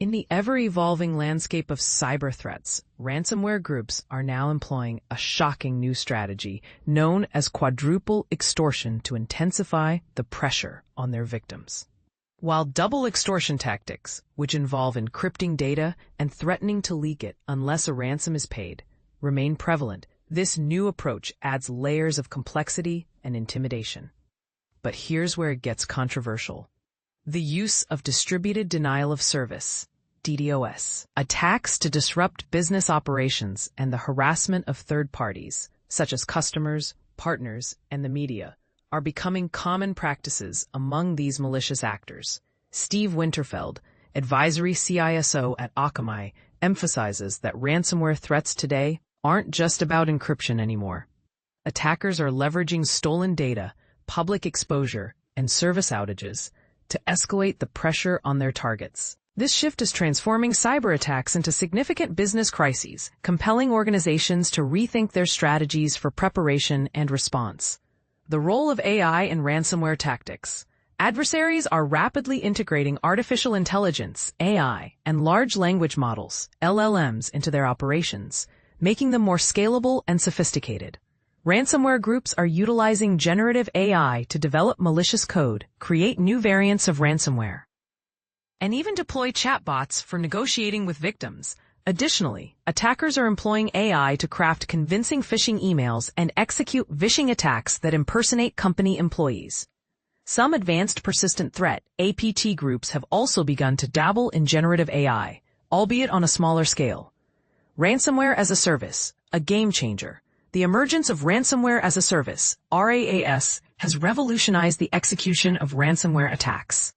In the ever-evolving landscape of cyber threats, ransomware groups are now employing a shocking new strategy known as quadruple extortion to intensify the pressure on their victims. While double extortion tactics, which involve encrypting data and threatening to leak it unless a ransom is paid, remain prevalent, this new approach adds layers of complexity and intimidation. But here's where it gets controversial. The use of distributed denial of service, DDoS, attacks to disrupt business operations and the harassment of third parties, such as customers, partners, and the media, are becoming common practices among these malicious actors. Steve Winterfeld, advisory CISO at Akamai, emphasizes that ransomware threats today aren't just about encryption anymore. Attackers are leveraging stolen data, public exposure, and service outages to escalate the pressure on their targets. This shift is transforming cyber attacks into significant business crises, compelling organizations to rethink their strategies for preparation and response. The role of AI in ransomware tactics. Adversaries are rapidly integrating artificial intelligence, AI, and large language models, LLMs, into their operations, making them more scalable and sophisticated. Ransomware groups are utilizing generative AI to develop malicious code, create new variants of ransomware, and even deploy chatbots for negotiating with victims. Additionally, attackers are employing AI to craft convincing phishing emails and execute phishing attacks that impersonate company employees. Some advanced persistent threat, APT groups have also begun to dabble in generative AI, albeit on a smaller scale. Ransomware-as-a-Service, a game changer. The emergence of Ransomware-as-a-Service, RaaS, has revolutionized the execution of ransomware attacks.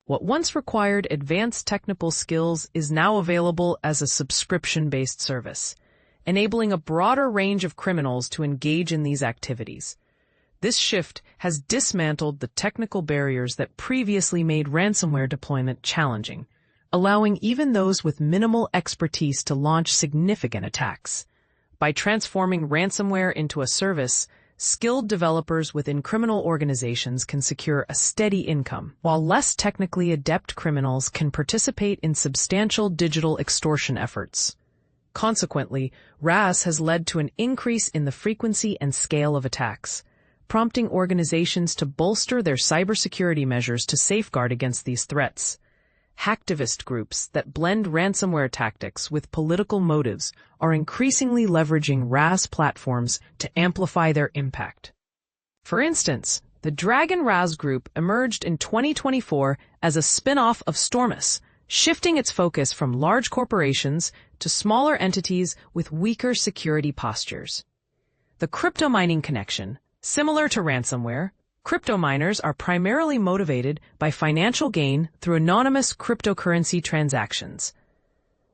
What once required advanced technical skills is now available as a subscription-based service, enabling a broader range of criminals to engage in these activities. This shift has dismantled the technical barriers that previously made ransomware deployment challenging, allowing even those with minimal expertise to launch significant attacks. By transforming ransomware into a service, skilled developers within criminal organizations can secure a steady income, while less technically adept criminals can participate in substantial digital extortion efforts. Consequently, RaaS has led to an increase in the frequency and scale of attacks, prompting organizations to bolster their cybersecurity measures to safeguard against these threats. Hacktivist groups that blend ransomware tactics with political motives are increasingly leveraging RaaS platforms to amplify their impact. For instance, the Dragon RaaS Group emerged in 2024 as a spin-off of Stormus, shifting its focus from large corporations to smaller entities with weaker security postures. The crypto mining connection. Similar to ransomware, crypto miners are primarily motivated by financial gain through anonymous cryptocurrency transactions.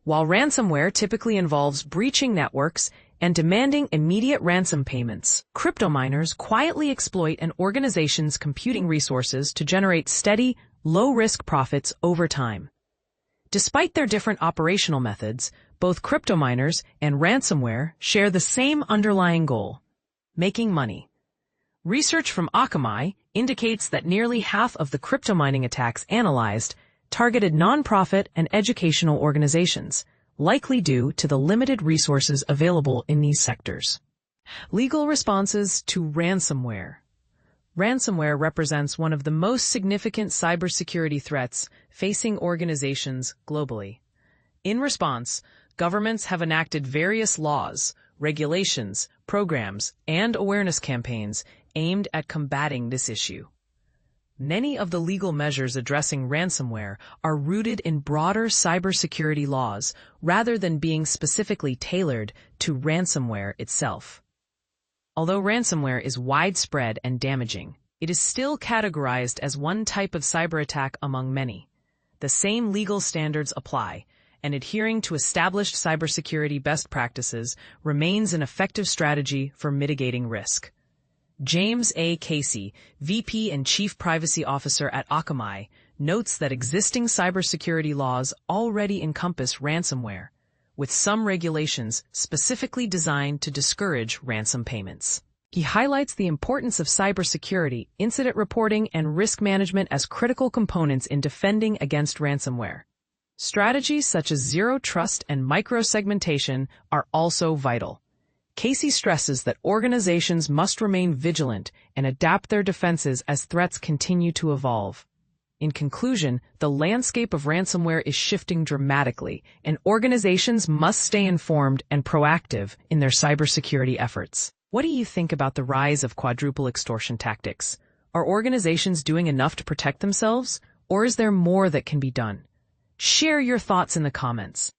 While ransomware typically involves breaching networks and demanding immediate ransom payments, crypto miners quietly exploit an organization's computing resources to generate steady, low-risk profits over time. Despite their different operational methods, both crypto miners and ransomware share the same underlying goal: making money. Research from Akamai indicates that nearly half of the crypto mining attacks analyzed targeted nonprofit and educational organizations, likely due to the limited resources available in these sectors. Legal responses to ransomware. Ransomware represents one of the most significant cybersecurity threats facing organizations globally. In response, governments have enacted various laws, regulations, programs, and awareness campaigns aimed at combating this issue. Many of the legal measures addressing ransomware are rooted in broader cybersecurity laws rather than being specifically tailored to ransomware itself. Although ransomware is widespread and damaging, it is still categorized as one type of cyber attack among many. The same legal standards apply, and adhering to established cybersecurity best practices remains an effective strategy for mitigating risk. James A. Casey, VP and Chief Privacy Officer at Akamai, notes that existing cybersecurity laws already encompass ransomware, with some regulations specifically designed to discourage ransom payments. He highlights the importance of cybersecurity, incident reporting, and risk management as critical components in defending against ransomware. Strategies such as zero trust and microsegmentation are also vital. Casey stresses that organizations must remain vigilant and adapt their defenses as threats continue to evolve. In conclusion, the landscape of ransomware is shifting dramatically, and organizations must stay informed and proactive in their cybersecurity efforts. What do you think about the rise of quadruple extortion tactics? Are organizations doing enough to protect themselves, or is there more that can be done? Share your thoughts in the comments.